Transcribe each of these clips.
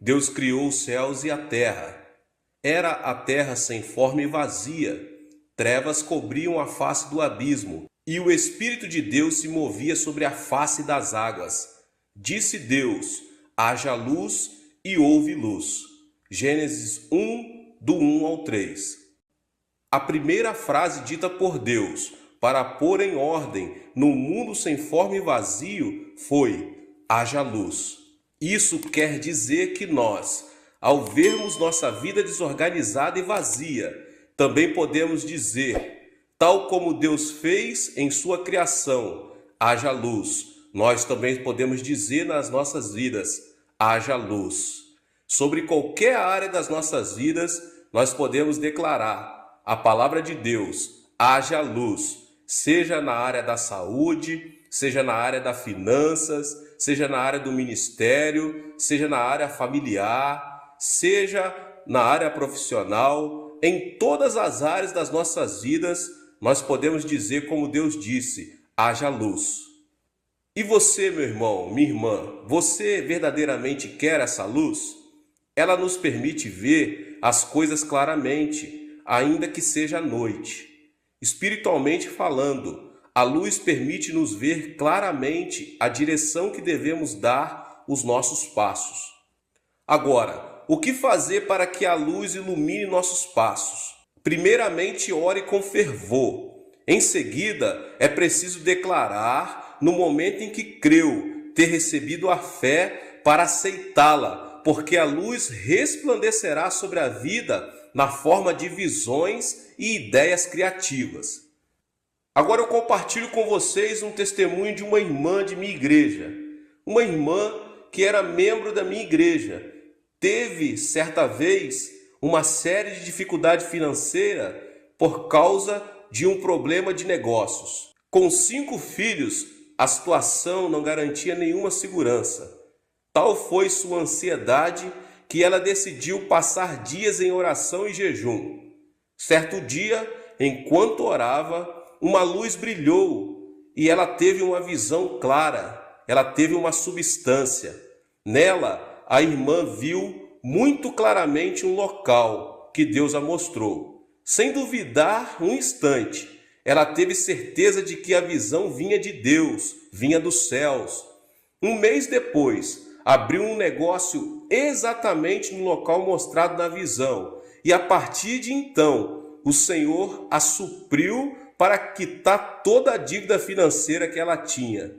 Deus criou os céus e a terra. Era a terra sem forma e vazia. Trevas cobriam a face do abismo, e o Espírito de Deus se movia sobre a face das águas. Disse Deus: haja luz, e houve luz. Gênesis 1, do 1 ao 3. A primeira frase dita por Deus para pôr em ordem no mundo sem forma e vazio foi: haja luz. Isso quer dizer que nós, ao vermos nossa vida desorganizada e vazia, também podemos dizer, tal como Deus fez em sua criação, haja luz. Nós também podemos dizer nas nossas vidas, haja luz. Sobre qualquer área das nossas vidas, nós podemos declarar a palavra de Deus, haja luz, seja na área da saúde, seja na área das finanças, seja na área do ministério, seja na área familiar, seja na área profissional, em todas as áreas das nossas vidas, nós podemos dizer como Deus disse, haja luz. E você, meu irmão, minha irmã, você verdadeiramente quer essa luz? Ela nos permite ver as coisas claramente, ainda que seja noite. Espiritualmente falando, a luz permite nos ver claramente a direção que devemos dar os nossos passos. Agora, o que fazer para que a luz ilumine nossos passos? Primeiramente, ore com fervor. Em seguida, é preciso declarar, no momento em que creu, ter recebido a fé para aceitá-la, porque a luz resplandecerá sobre a vida na forma de visões e ideias criativas. Agora eu compartilho com vocês um testemunho de uma irmã de minha igreja. Uma irmã que era membro da minha igreja. Teve, certa vez, uma série de dificuldade financeira por causa de um problema de negócios. Com 5 filhos, a situação não garantia nenhuma segurança. Tal foi sua ansiedade que ela decidiu passar dias em oração e jejum. Certo dia, enquanto orava, uma luz brilhou e ela teve uma visão clara, ela teve uma substância. Nela, a irmã viu muito claramente um local que Deus a mostrou. Sem duvidar um instante, ela teve certeza de que a visão vinha de Deus, vinha dos céus. Um mês depois, abriu um negócio exatamente no local mostrado na visão. E a partir de então, o Senhor a supriu para quitar toda a dívida financeira que ela tinha.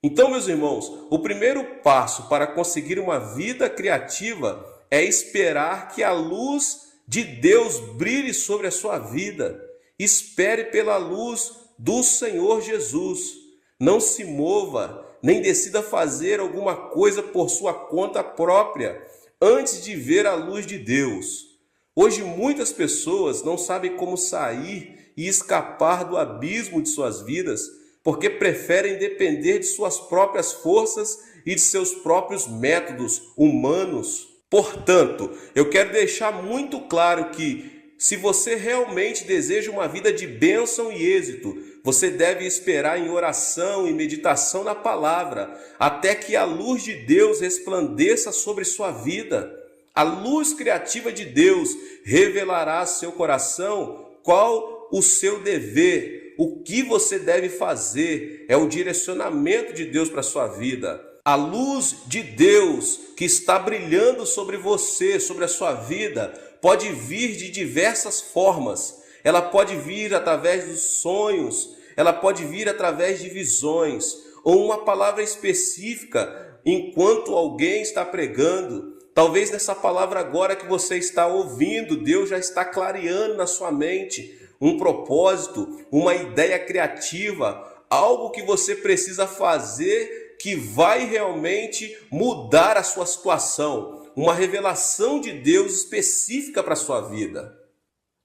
Então, meus irmãos, o primeiro passo para conseguir uma vida criativa é esperar que a luz de Deus brilhe sobre a sua vida. Espere pela luz do Senhor Jesus. Não se mova, nem decida fazer alguma coisa por sua conta própria, antes de ver a luz de Deus. Hoje muitas pessoas não sabem como sair e escapar do abismo de suas vidas, porque preferem depender de suas próprias forças e de seus próprios métodos humanos. Portanto, eu quero deixar muito claro que, se você realmente deseja uma vida de bênção e êxito, você deve esperar em oração e meditação na palavra, até que a luz de Deus resplandeça sobre sua vida. A luz criativa de Deus revelará a seu coração qual o seu dever, o que você deve fazer, é o direcionamento de Deus para a sua vida. A luz de Deus que está brilhando sobre você, sobre a sua vida, pode vir de diversas formas. Ela pode vir através dos sonhos, ela pode vir através de visões, ou uma palavra específica enquanto alguém está pregando. Talvez nessa palavra agora que você está ouvindo, Deus já está clareando na sua mente um propósito, uma ideia criativa, algo que você precisa fazer que vai realmente mudar a sua situação, uma revelação de Deus específica para a sua vida.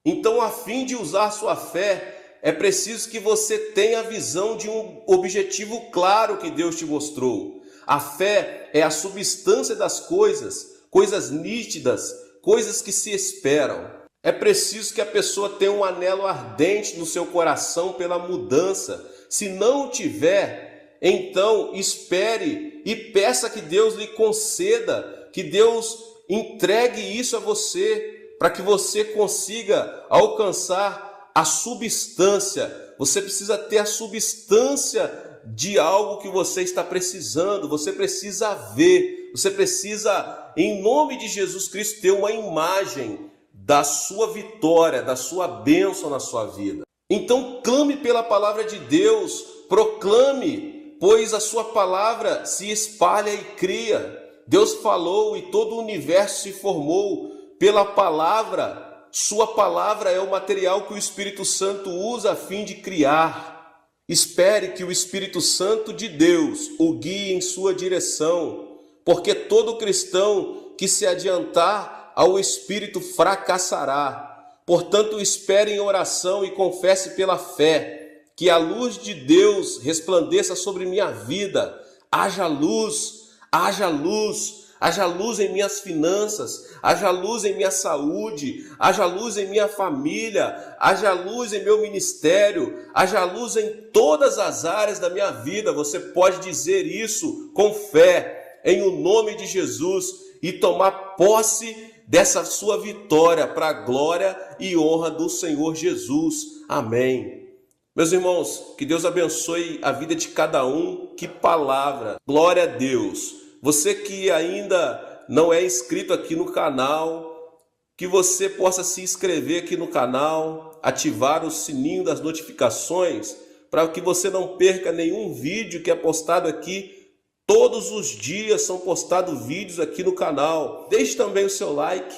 Então, a fim de usar sua fé, é preciso que você tenha a visão de um objetivo claro que Deus te mostrou. A fé é a substância das coisas, coisas nítidas, coisas que se esperam. É preciso que a pessoa tenha um anelo ardente no seu coração pela mudança. Se não o tiver, então espere e peça que Deus lhe conceda, que Deus Entregue isso a você, para que você consiga alcançar a substância. Você precisa ter a substância de algo que você está precisando. Você precisa ver. Você precisa, em nome de Jesus Cristo, ter uma imagem da sua vitória, da sua bênção na sua vida. Então clame pela palavra de Deus, proclame, pois a sua palavra se espalha e cria. Deus falou e todo o universo se formou pela palavra. Sua palavra é o material que o Espírito Santo usa a fim de criar. Espere que o Espírito Santo de Deus o guie em sua direção, porque todo cristão que se adiantar ao Espírito fracassará. Portanto, espere em oração e confesse pela fé, que a luz de Deus resplandeça sobre minha vida. Haja luz, haja luz, haja luz em minhas finanças, haja luz em minha saúde, haja luz em minha família, haja luz em meu ministério, haja luz em todas as áreas da minha vida. Você pode dizer isso com fé, em o nome de Jesus, e tomar posse dessa sua vitória para a glória e honra do Senhor Jesus. Amém. Meus irmãos, que Deus abençoe a vida de cada um. Que palavra! Glória a Deus! Você que ainda não é inscrito aqui no canal, que você possa se inscrever aqui no canal, ativar o sininho das notificações, para que você não perca nenhum vídeo que é postado aqui. Todos os dias são postados vídeos aqui no canal. Deixe também o seu like.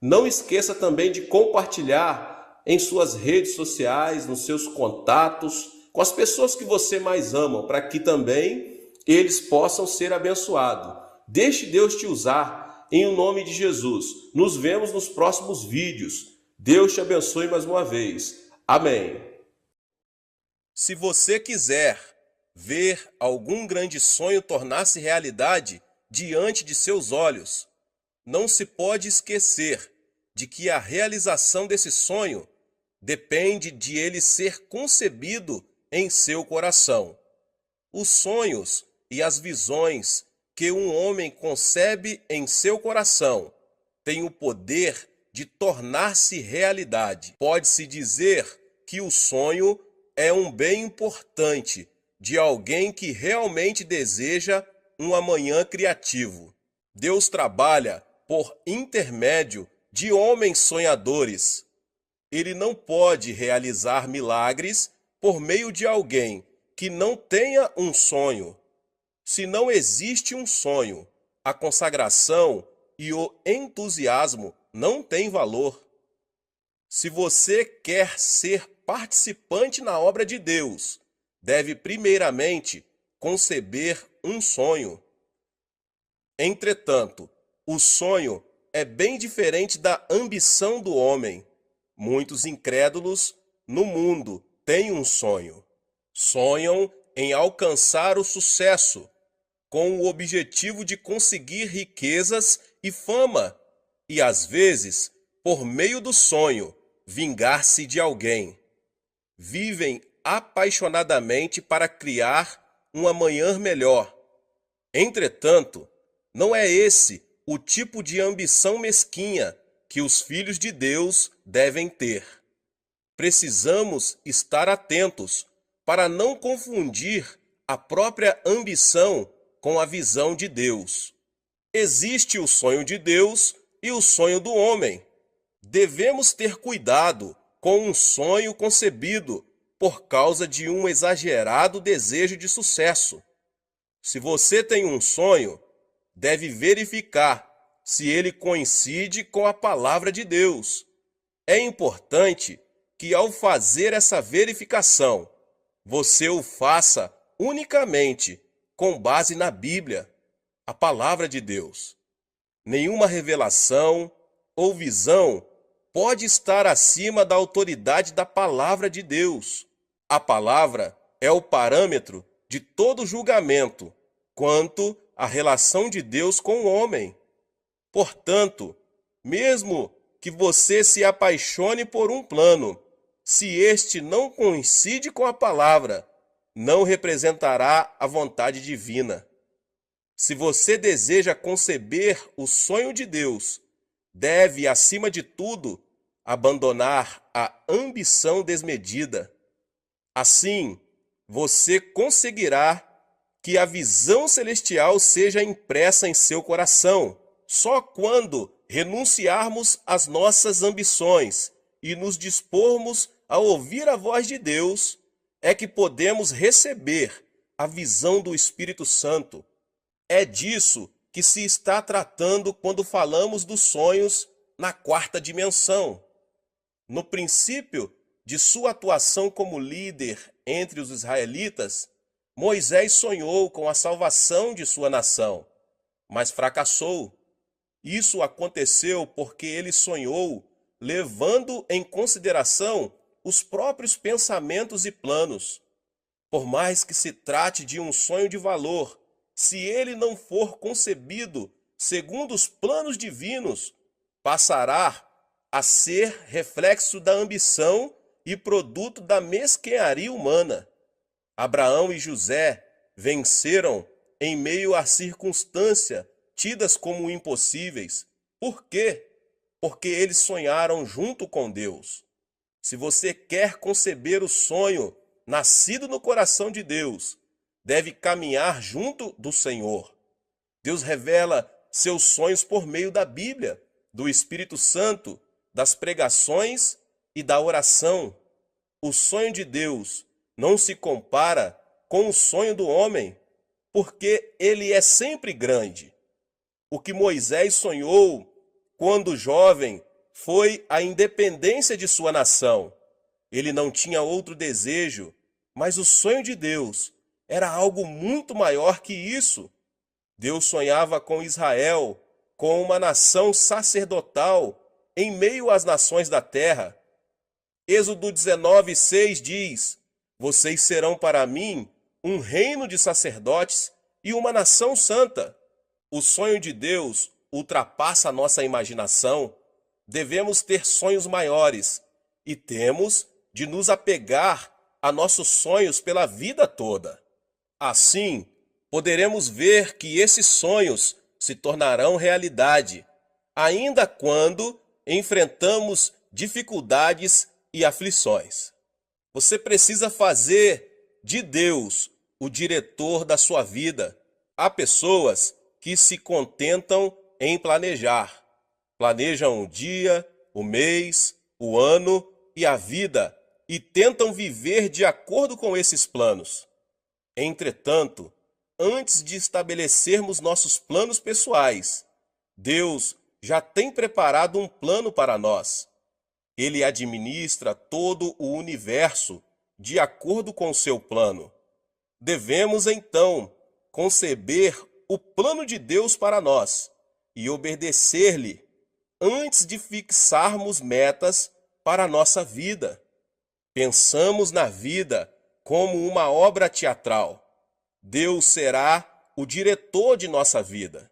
Não esqueça também de compartilhar em suas redes sociais, nos seus contatos, com as pessoas que você mais ama, para que também eles possam ser abençoados. Deixe Deus te usar, em nome de Jesus. Nos vemos nos próximos vídeos. Deus te abençoe mais uma vez. Amém. Se você quiser ver algum grande sonho tornar-se realidade diante de seus olhos, não se pode esquecer de que a realização desse sonho depende de ele ser concebido em seu coração. Os sonhos e as visões que um homem concebe em seu coração têm o poder de tornar-se realidade. Pode-se dizer que o sonho é um bem importante de alguém que realmente deseja um amanhã criativo. Deus trabalha por intermédio de homens sonhadores. Ele não pode realizar milagres por meio de alguém que não tenha um sonho. Se não existe um sonho, a consagração e o entusiasmo não têm valor. Se você quer ser participante na obra de Deus, deve primeiramente conceber um sonho. Entretanto, o sonho é bem diferente da ambição do homem. Muitos incrédulos no mundo têm um sonho. Sonham em alcançar o sucesso, com o objetivo de conseguir riquezas e fama, e às vezes, por meio do sonho, vingar-se de alguém. Vivem apaixonadamente para criar um amanhã melhor. Entretanto, não é esse o tipo de ambição mesquinha que os filhos de Deus devem ter. Precisamos estar atentos para não confundir a própria ambição com a visão de Deus. Existe o sonho de Deus e o sonho do homem. Devemos ter cuidado com um sonho concebido por causa de um exagerado desejo de sucesso. Se você tem um sonho, deve verificar se ele coincide com a palavra de Deus. É importante que, ao fazer essa verificação, você o faça unicamente com base na Bíblia, a palavra de Deus. Nenhuma revelação ou visão pode estar acima da autoridade da palavra de Deus. A palavra é o parâmetro de todo julgamento quanto à relação de Deus com o homem. Portanto, mesmo que você se apaixone por um plano, se este não coincide com a palavra, não representará a vontade divina. Se você deseja conceber o sonho de Deus, deve, acima de tudo, abandonar a ambição desmedida. Assim, você conseguirá que a visão celestial seja impressa em seu coração. Só quando renunciarmos às nossas ambições e nos dispormos a ouvir a voz de Deus, é que podemos receber a visão do Espírito Santo. É disso que se está tratando quando falamos dos sonhos na quarta dimensão. No princípio de sua atuação como líder entre os israelitas, Moisés sonhou com a salvação de sua nação, mas fracassou. Isso aconteceu porque ele sonhou levando em consideração os próprios pensamentos e planos. Por mais que se trate de um sonho de valor, se ele não for concebido segundo os planos divinos, passará a ser reflexo da ambição e produto da mesquinharia humana. Abraão e José venceram em meio a circunstâncias tidas como impossíveis. Por quê? Porque eles sonharam junto com Deus. Se você quer conceber o sonho nascido no coração de Deus, deve caminhar junto do Senhor. Deus revela seus sonhos por meio da Bíblia, do Espírito Santo, das pregações e da oração. O sonho de Deus não se compara com o sonho do homem, porque ele é sempre grande. O que Moisés sonhou quando jovem foi a independência de sua nação. Ele não tinha outro desejo, mas o sonho de Deus era algo muito maior que isso. Deus sonhava com Israel, com uma nação sacerdotal em meio às nações da terra. Êxodo 19:6 diz: vocês serão para mim um reino de sacerdotes e uma nação santa. O sonho de Deus ultrapassa a nossa imaginação. Devemos ter sonhos maiores e temos de nos apegar a nossos sonhos pela vida toda. Assim, poderemos ver que esses sonhos se tornarão realidade, ainda quando enfrentamos dificuldades e aflições. Você precisa fazer de Deus o diretor da sua vida. Há pessoas que se contentam em planejar. Planejam o dia, o mês, o ano e a vida e tentam viver de acordo com esses planos. Entretanto, antes de estabelecermos nossos planos pessoais, Deus já tem preparado um plano para nós. Ele administra todo o universo de acordo com seu plano. Devemos, então, conceber o plano de Deus para nós e obedecer-lhe antes de fixarmos metas para a nossa vida. Pensamos na vida como uma obra teatral. Deus será o diretor de nossa vida.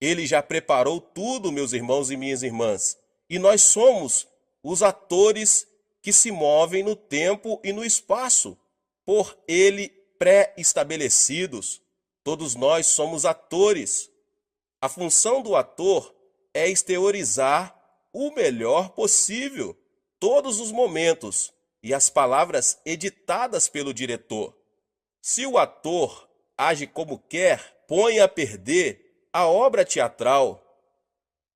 Ele já preparou tudo, meus irmãos e minhas irmãs, e nós somos os atores que se movem no tempo e no espaço, por ele pré-estabelecidos. Todos nós somos atores. A função do ator é exteriorizar o melhor possível todos os momentos e as palavras editadas pelo diretor. Se o ator age como quer, põe a perder a obra teatral.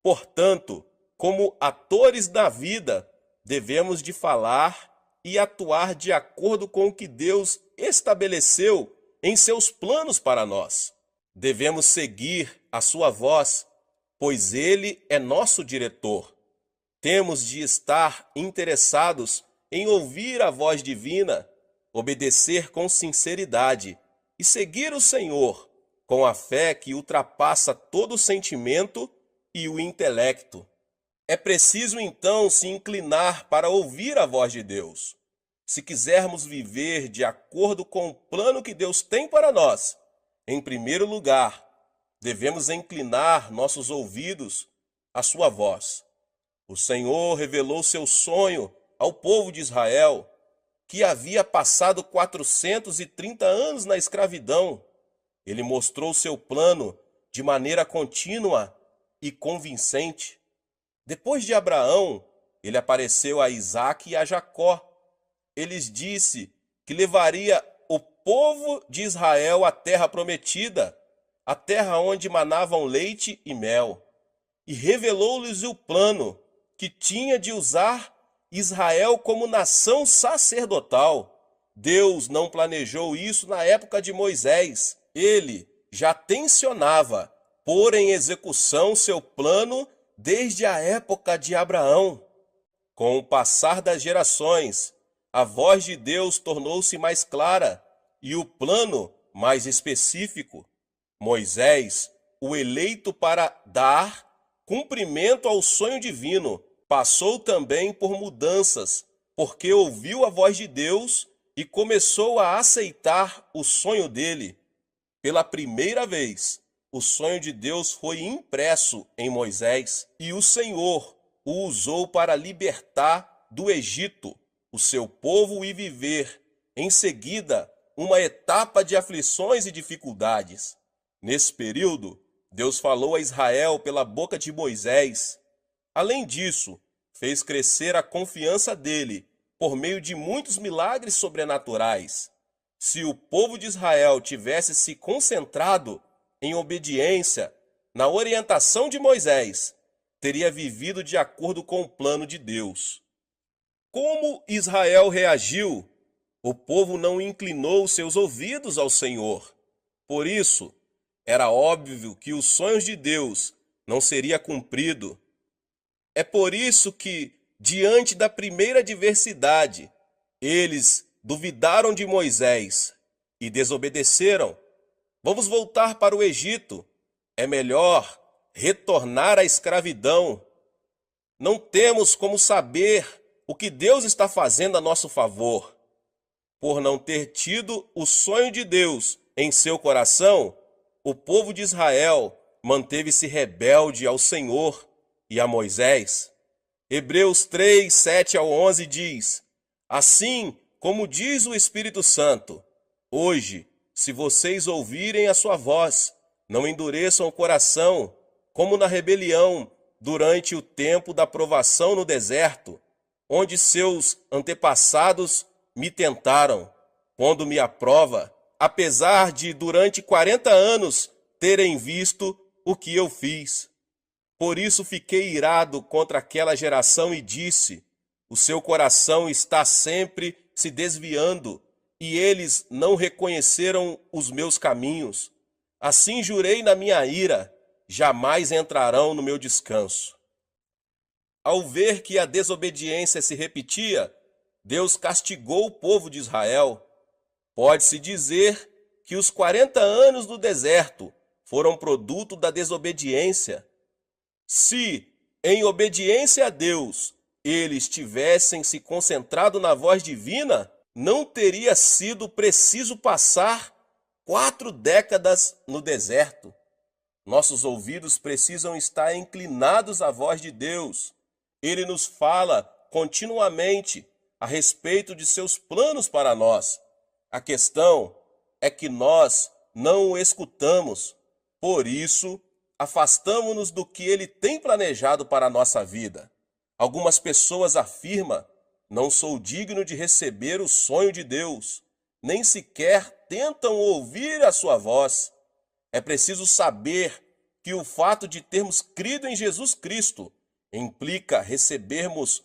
Portanto, como atores da vida, devemos de falar e atuar de acordo com o que Deus estabeleceu em seus planos para nós. Devemos seguir a sua voz, pois ele é nosso diretor. Temos de estar interessados em ouvir a voz divina, obedecer com sinceridade e seguir o Senhor com a fé que ultrapassa todo o sentimento e o intelecto. É preciso então se inclinar para ouvir a voz de Deus. Se quisermos viver de acordo com o plano que Deus tem para nós, em primeiro lugar, devemos inclinar nossos ouvidos à sua voz. O Senhor revelou seu sonho ao povo de Israel, que havia passado 430 anos na escravidão. Ele mostrou seu plano de maneira contínua e convincente. Depois de Abraão, ele apareceu a Isaque e a Jacó. Ele lhes disse que levaria o povo de Israel à terra prometida, a terra onde manavam leite e mel, e revelou-lhes o plano que tinha de usar Israel como nação sacerdotal. Deus não planejou isso na época de Moisés. Ele já tensionava pôr em execução seu plano desde a época de Abraão. Com o passar das gerações, a voz de Deus tornou-se mais clara e o plano mais específico. Moisés, o eleito para dar cumprimento ao sonho divino, passou também por mudanças, porque ouviu a voz de Deus e começou a aceitar o sonho dele. Pela primeira vez, o sonho de Deus foi impresso em Moisés e o Senhor o usou para libertar do Egito o seu povo e viver, em seguida, uma etapa de aflições e dificuldades. Nesse período, Deus falou a Israel pela boca de Moisés. Além disso, fez crescer a confiança dele por meio de muitos milagres sobrenaturais. Se o povo de Israel tivesse se concentrado em obediência na orientação de Moisés, teria vivido de acordo com o plano de Deus. Como Israel reagiu? O povo não inclinou seus ouvidos ao Senhor. Por isso, era óbvio que os sonhos de Deus não seriam cumpridos. É por isso que, diante da primeira adversidade, eles duvidaram de Moisés e desobedeceram. Vamos voltar para o Egito. É melhor retornar à escravidão. Não temos como saber o que Deus está fazendo a nosso favor. Por não ter tido o sonho de Deus em seu coração, o povo de Israel manteve-se rebelde ao Senhor e a Moisés. Hebreus 3, 7 ao 11 diz: Assim como diz o Espírito Santo, hoje, se vocês ouvirem a sua voz, não endureçam o coração, como na rebelião durante o tempo da provação no deserto, onde seus antepassados me tentaram, pondo-me à prova, apesar de durante 40 anos terem visto o que eu fiz. Por isso fiquei irado contra aquela geração e disse: o seu coração está sempre se desviando, e eles não reconheceram os meus caminhos. Assim jurei na minha ira, jamais entrarão no meu descanso. Ao ver que a desobediência se repetia, Deus castigou o povo de Israel. Pode-se dizer que os 40 anos do deserto foram produto da desobediência. Se, em obediência a Deus, eles tivessem se concentrado na voz divina, não teria sido preciso passar 4 décadas no deserto. Nossos ouvidos precisam estar inclinados à voz de Deus. Ele nos fala continuamente a respeito de seus planos para nós. A questão é que nós não o escutamos. Por isso, afastamo-nos do que ele tem planejado para a nossa vida. Algumas pessoas afirmam: não sou digno de receber o sonho de Deus, nem sequer tentam ouvir a sua voz. É preciso saber que o fato de termos crido em Jesus Cristo implica recebermos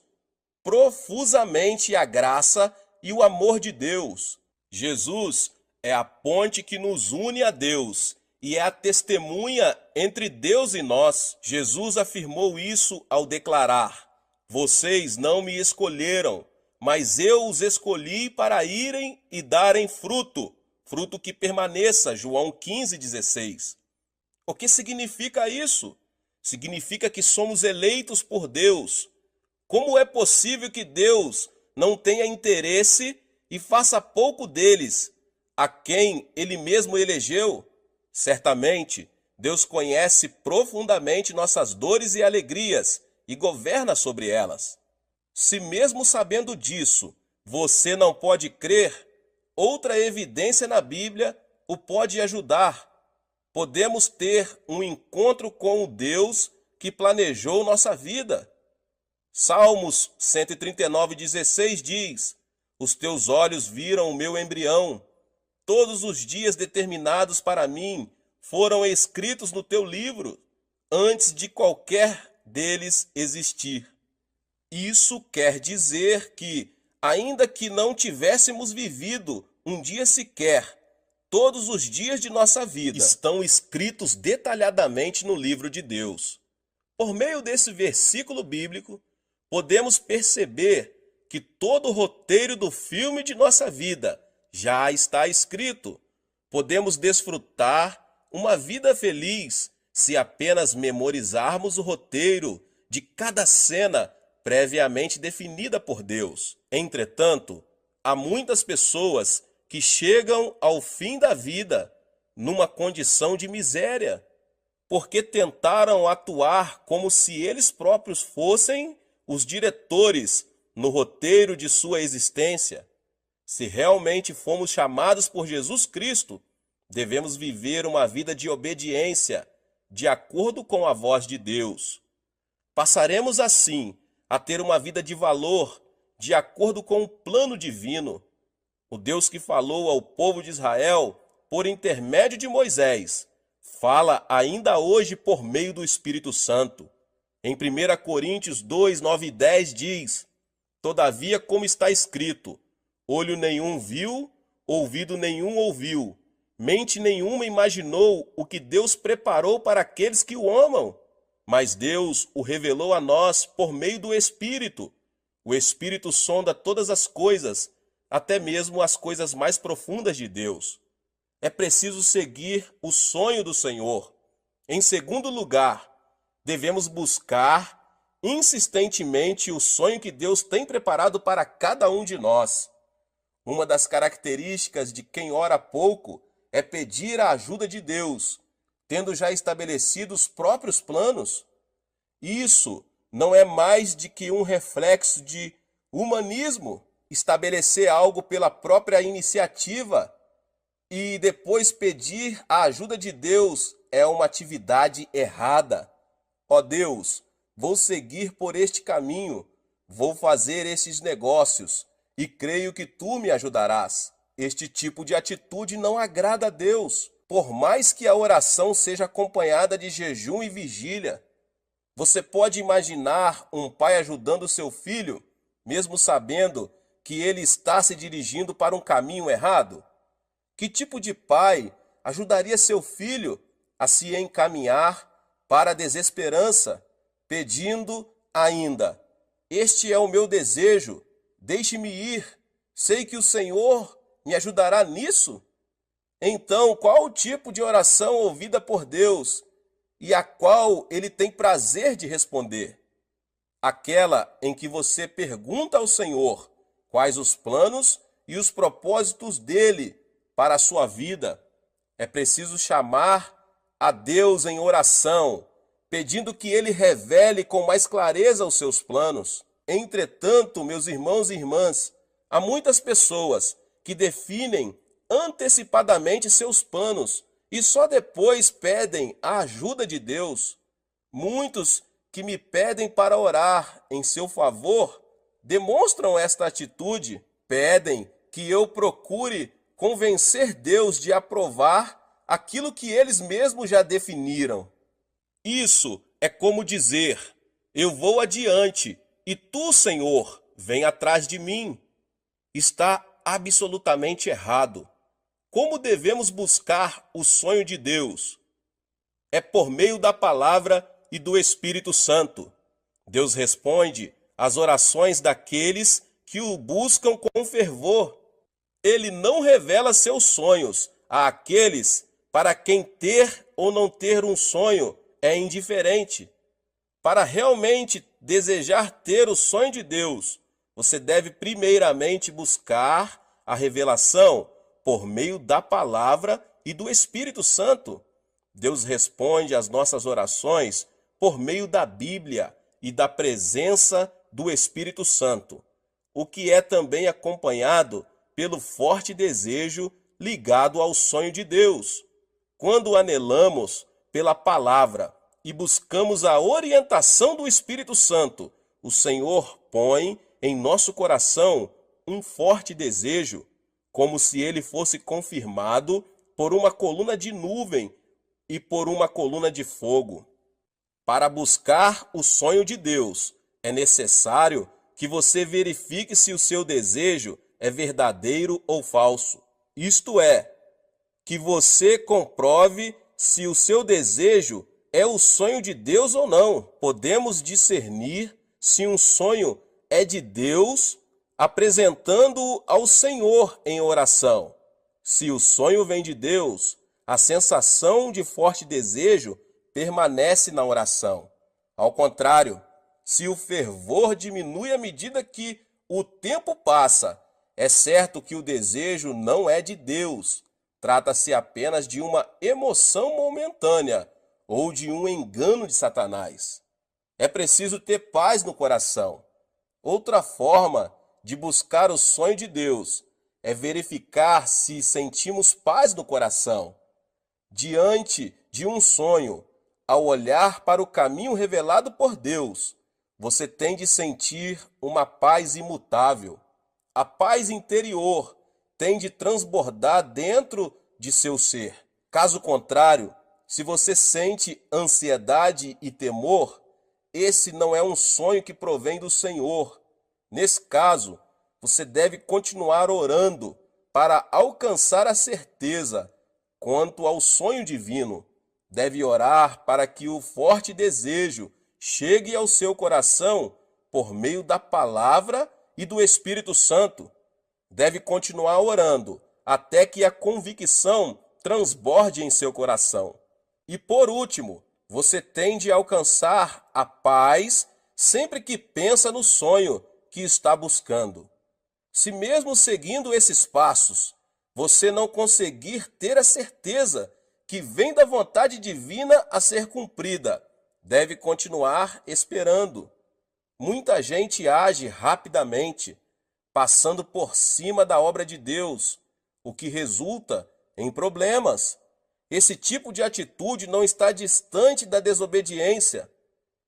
profusamente a graça e o amor de Deus. Jesus é a ponte que nos une a Deus e é a testemunha entre Deus e nós. Jesus afirmou isso ao declarar: vocês não me escolheram, mas eu os escolhi para irem e darem fruto, fruto que permaneça. João 15:16. O que significa isso? Significa que somos eleitos por Deus. Como é possível que Deus não tenha interesse e faça pouco deles, a quem ele mesmo elegeu? Certamente, Deus conhece profundamente nossas dores e alegrias e governa sobre elas. Se mesmo sabendo disso, você não pode crer, outra evidência na Bíblia o pode ajudar. Podemos ter um encontro com o Deus que planejou nossa vida. Salmos 139:16 diz: Os teus olhos viram o meu embrião. Todos os dias determinados para mim foram escritos no teu livro, antes de qualquer deles existir. Isso quer dizer que, ainda que não tivéssemos vivido um dia sequer, todos os dias de nossa vida estão escritos detalhadamente no livro de Deus. Por meio desse versículo bíblico, podemos perceber que todo o roteiro do filme de nossa vida já está escrito. Podemos desfrutar uma vida feliz se apenas memorizarmos o roteiro de cada cena previamente definida por Deus. Entretanto, há muitas pessoas que chegam ao fim da vida numa condição de miséria, porque tentaram atuar como se eles próprios fossem os diretores no roteiro de sua existência. Se realmente fomos chamados por Jesus Cristo, devemos viver uma vida de obediência, de acordo com a voz de Deus. Passaremos assim a ter uma vida de valor, de acordo com o plano divino. O Deus que falou ao povo de Israel por intermédio de Moisés, fala ainda hoje por meio do Espírito Santo. Em 1 Coríntios 2, 9 e 10 diz: Todavia, como está escrito, olho nenhum viu, ouvido nenhum ouviu, mente nenhuma imaginou o que Deus preparou para aqueles que o amam. Mas Deus o revelou a nós por meio do Espírito. O Espírito sonda todas as coisas, até mesmo as coisas mais profundas de Deus. É preciso seguir o sonho do Senhor. Em segundo lugar, devemos buscar insistentemente o sonho que Deus tem preparado para cada um de nós. Uma das características de quem ora pouco é pedir a ajuda de Deus, tendo já estabelecido os próprios planos. Isso não é mais de que um reflexo de humanismo, estabelecer algo pela própria iniciativa e depois pedir a ajuda de Deus é uma atividade errada. Ó Deus, vou seguir por este caminho, vou fazer estes negócios e creio que tu me ajudarás. Este tipo de atitude não agrada a Deus, por mais que a oração seja acompanhada de jejum e vigília. Você pode imaginar um pai ajudando seu filho, mesmo sabendo que ele está se dirigindo para um caminho errado? Que tipo de pai ajudaria seu filho a se encaminhar para a desesperança, pedindo ainda: Este é o meu desejo, deixe-me ir, sei que o Senhor me ajudará nisso? Então, qual o tipo de oração ouvida por Deus e a qual ele tem prazer de responder? Aquela em que você pergunta ao Senhor quais os planos e os propósitos dele para a sua vida. É preciso chamar a Deus em oração, pedindo que ele revele com mais clareza os seus planos. Entretanto, meus irmãos e irmãs, há muitas pessoas que definem antecipadamente seus planos e só depois pedem a ajuda de Deus. Muitos que me pedem para orar em seu favor demonstram esta atitude, pedem que eu procure convencer Deus de aprovar aquilo que eles mesmos já definiram. Isso é como dizer: eu vou adiante e tu, Senhor, vem atrás de mim. Está absolutamente errado. Como devemos buscar o sonho de Deus? É por meio da palavra e do Espírito Santo. Deus responde às orações daqueles que o buscam com fervor. Ele não revela seus sonhos àqueles para quem ter ou não ter um sonho é indiferente. Para realmente desejar ter o sonho de Deus, você deve primeiramente buscar a revelação por meio da palavra e do Espírito Santo. Deus responde às nossas orações por meio da Bíblia e da presença do Espírito Santo, o que é também acompanhado pelo forte desejo ligado ao sonho de Deus. Quando anelamos pela palavra e buscamos a orientação do Espírito Santo, o Senhor põe em nosso coração um forte desejo, como se ele fosse confirmado por uma coluna de nuvem e por uma coluna de fogo. Para buscar o sonho de Deus, é necessário que você verifique se o seu desejo é verdadeiro ou falso. Isto é, que você comprove se o seu desejo é o sonho de Deus ou não. Podemos discernir se um sonho é de Deus apresentando-o ao Senhor em oração. Se o sonho vem de Deus, a sensação de forte desejo permanece na oração. Ao contrário, se o fervor diminui à medida que o tempo passa, é certo que o desejo não é de Deus. Trata-se apenas de uma emoção momentânea ou de um engano de Satanás. É preciso ter paz no coração. Outra forma de buscar o sonho de Deus é verificar se sentimos paz no coração. Diante de um sonho, ao olhar para o caminho revelado por Deus, você tem de sentir uma paz imutável. A paz interior tem de transbordar dentro de seu ser. Caso contrário, se você sente ansiedade e temor, esse não é um sonho que provém do Senhor. Nesse caso, você deve continuar orando para alcançar a certeza quanto ao sonho divino. Deve orar para que o forte desejo chegue ao seu coração por meio da palavra e do Espírito Santo. Deve continuar orando até que a convicção transborde em seu coração. E por último, você tem de alcançar a paz sempre que pensa no sonho que está buscando. Se mesmo seguindo esses passos, você não conseguir ter a certeza que vem da vontade divina a ser cumprida, deve continuar esperando. Muita gente age rapidamente, passando por cima da obra de Deus, o que resulta em problemas. Esse tipo de atitude não está distante da desobediência.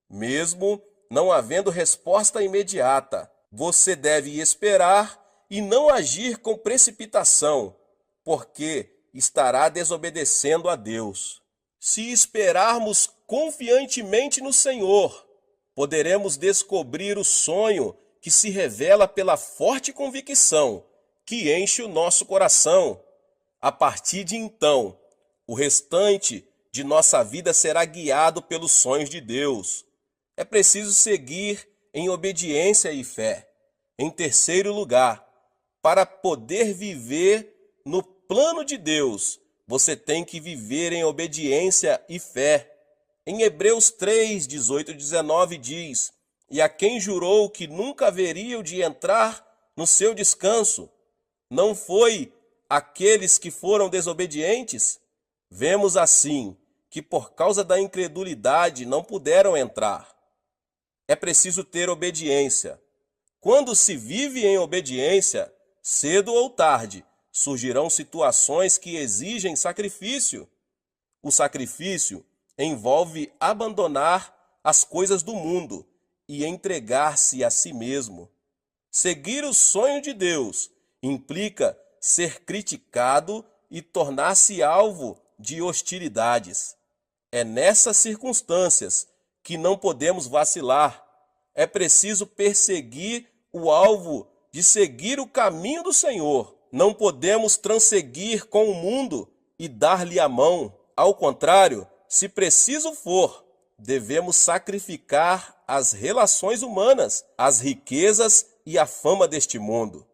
Mesmo não havendo resposta imediata, você deve esperar e não agir com precipitação, porque estará desobedecendo a Deus. Se esperarmos confiantemente no Senhor, poderemos descobrir o sonho que se revela pela forte convicção que enche o nosso coração. A partir de então, o restante de nossa vida será guiado pelos sonhos de Deus. É preciso seguir em obediência e fé. Em terceiro lugar, para poder viver no plano de Deus, você tem que viver em obediência e fé. Em Hebreus 3, 18 e 19 diz: "E a quem jurou que nunca haveriam de entrar no seu descanso, não foi aqueles que foram desobedientes? Vemos assim que por causa da incredulidade não puderam entrar." É preciso ter obediência. Quando se vive em obediência, cedo ou tarde, surgirão situações que exigem sacrifício. O sacrifício envolve abandonar as coisas do mundo e entregar-se a si mesmo. Seguir o sonho de Deus implica ser criticado e tornar-se alvo de hostilidades. É nessas circunstâncias que não podemos vacilar. É preciso perseguir o alvo de seguir o caminho do Senhor. Não podemos transseguir com o mundo e dar-lhe a mão. Ao contrário, se preciso for, devemos sacrificar as relações humanas, as riquezas e a fama deste mundo.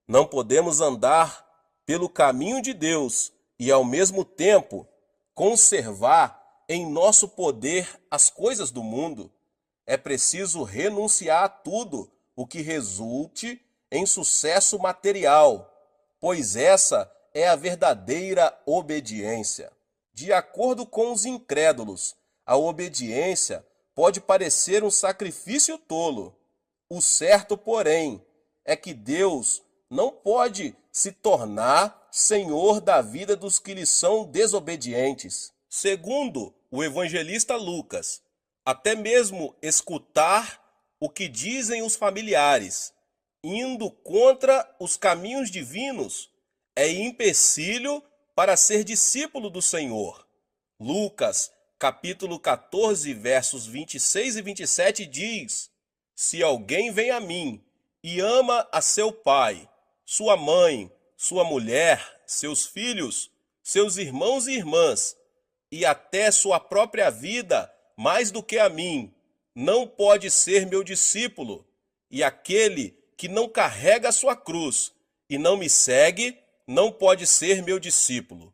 Não podemos andar pelo caminho de Deus e, ao mesmo tempo, conservar em nosso poder as coisas do mundo. É preciso renunciar a tudo o que resulte em sucesso material, pois essa é a verdadeira obediência. De acordo com os incrédulos, a obediência pode parecer um sacrifício tolo. O certo, porém, é que Deus não pode se tornar senhor da vida dos que lhe são desobedientes. Segundo o evangelista Lucas, até mesmo escutar o que dizem os familiares, indo contra os caminhos divinos, é empecilho para ser discípulo do Senhor. Lucas, capítulo 14, versos 26 e 27 diz: Se alguém vem a mim e ama a seu pai, sua mãe, sua mulher, seus filhos, seus irmãos e irmãs, e até sua própria vida, mais do que a mim, não pode ser meu discípulo. E aquele que não carrega a sua cruz e não me segue, não pode ser meu discípulo.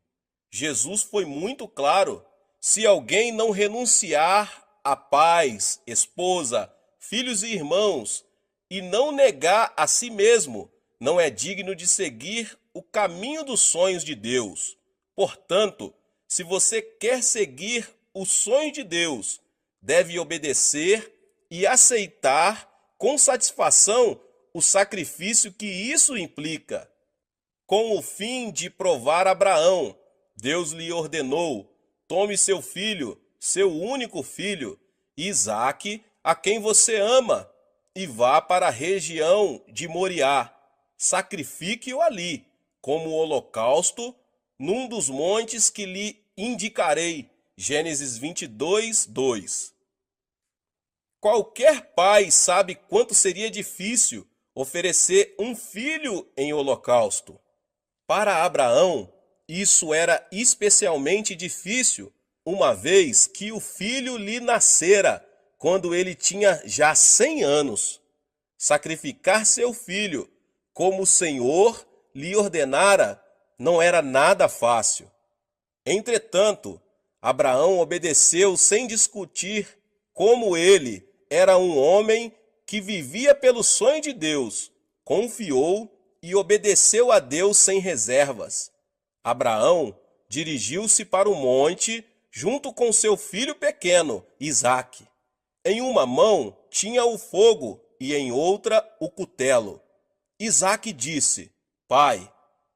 Jesus foi muito claro: se alguém não renunciar a pais, esposa, filhos e irmãos, e não negar a si mesmo, não é digno de seguir o caminho dos sonhos de Deus. Portanto, se você quer seguir o sonho de Deus, deve obedecer e aceitar com satisfação o sacrifício que isso implica. Com o fim de provar a Abraão, Deus lhe ordenou: tome seu filho, seu único filho, Isaque, a quem você ama, e vá para a região de Moriá. Sacrifique-o ali, como holocausto, num dos montes que lhe indicarei. Gênesis 22, 2. Qualquer pai sabe quanto seria difícil oferecer um filho em holocausto. Para Abraão, isso era especialmente difícil, uma vez que o filho lhe nascera quando ele tinha já 100 anos. Sacrificar seu filho, como o Senhor lhe ordenara, não era nada fácil. Entretanto, Abraão obedeceu sem discutir, como ele era um homem que vivia pelo sonho de Deus, confiou e obedeceu a Deus sem reservas. Abraão dirigiu-se para o monte junto com seu filho pequeno, Isaque. Em uma mão tinha o fogo e em outra o cutelo. Isaque disse: Pai,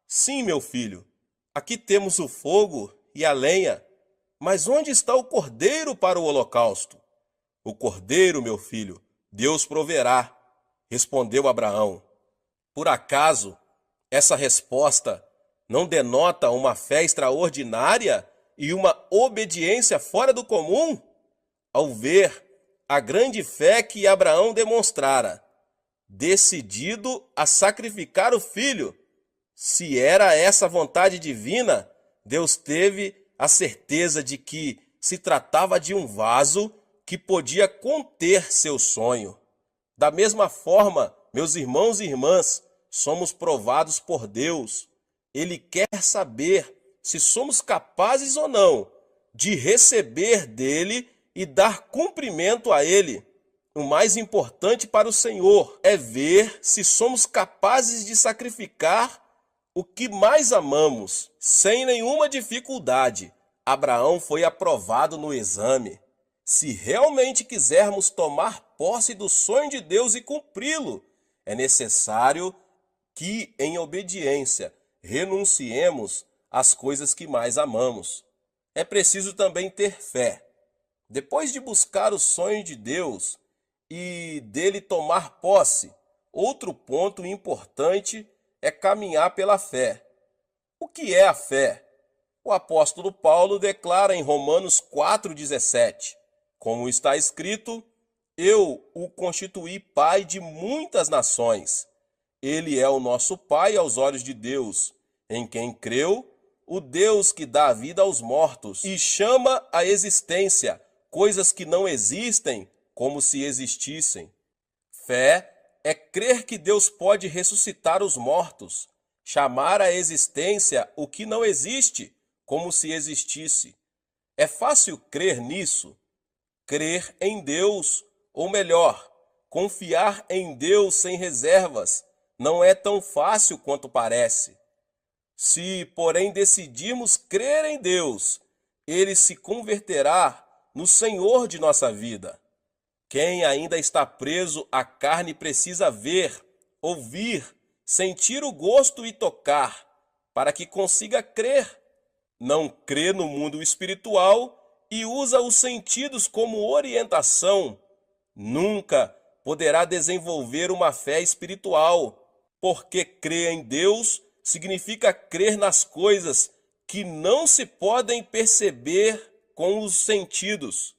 sim, meu filho, aqui temos o fogo e a lenha, mas onde está o cordeiro para o holocausto? O cordeiro, meu filho, Deus proverá, respondeu Abraão. Por acaso, essa resposta não denota uma fé extraordinária e uma obediência fora do comum? Ao ver a grande fé que Abraão demonstrara, decidido a sacrificar o filho, se era essa vontade divina, Deus teve a certeza de que se tratava de um vaso que podia conter seu sonho. Da mesma forma, meus irmãos e irmãs, somos provados por Deus. Ele quer saber se somos capazes ou não de receber dele e dar cumprimento a ele. O mais importante para o Senhor é ver se somos capazes de sacrificar o que mais amamos. Sem nenhuma dificuldade, Abraão foi aprovado no exame. Se realmente quisermos tomar posse do sonho de Deus e cumpri-lo, é necessário que, em obediência, renunciemos às coisas que mais amamos. É preciso também ter fé. Depois de buscar o sonho de Deus e dele tomar posse, outro ponto importante é caminhar pela fé. O que é a fé? O apóstolo Paulo declara em Romanos 4,17, como está escrito: Eu o constituí pai de muitas nações. Ele é o nosso pai aos olhos de Deus, em quem creu, o Deus que dá vida aos mortos e chama à existência coisas que não existem como se existissem. Fé é crer que Deus pode ressuscitar os mortos, chamar à existência o que não existe como se existisse. É fácil crer nisso? Crer em Deus, ou melhor, confiar em Deus sem reservas, não é tão fácil quanto parece. Se, porém, decidirmos crer em Deus, Ele se converterá no Senhor de nossa vida. Quem ainda está preso à carne precisa ver, ouvir sentir o gosto e tocar, para que consiga crer. Não crê no mundo espiritual e usa os sentidos como orientação, nunca poderá desenvolver uma fé espiritual, porque crer em Deus significa crer nas coisas que não se podem perceber com os sentidos.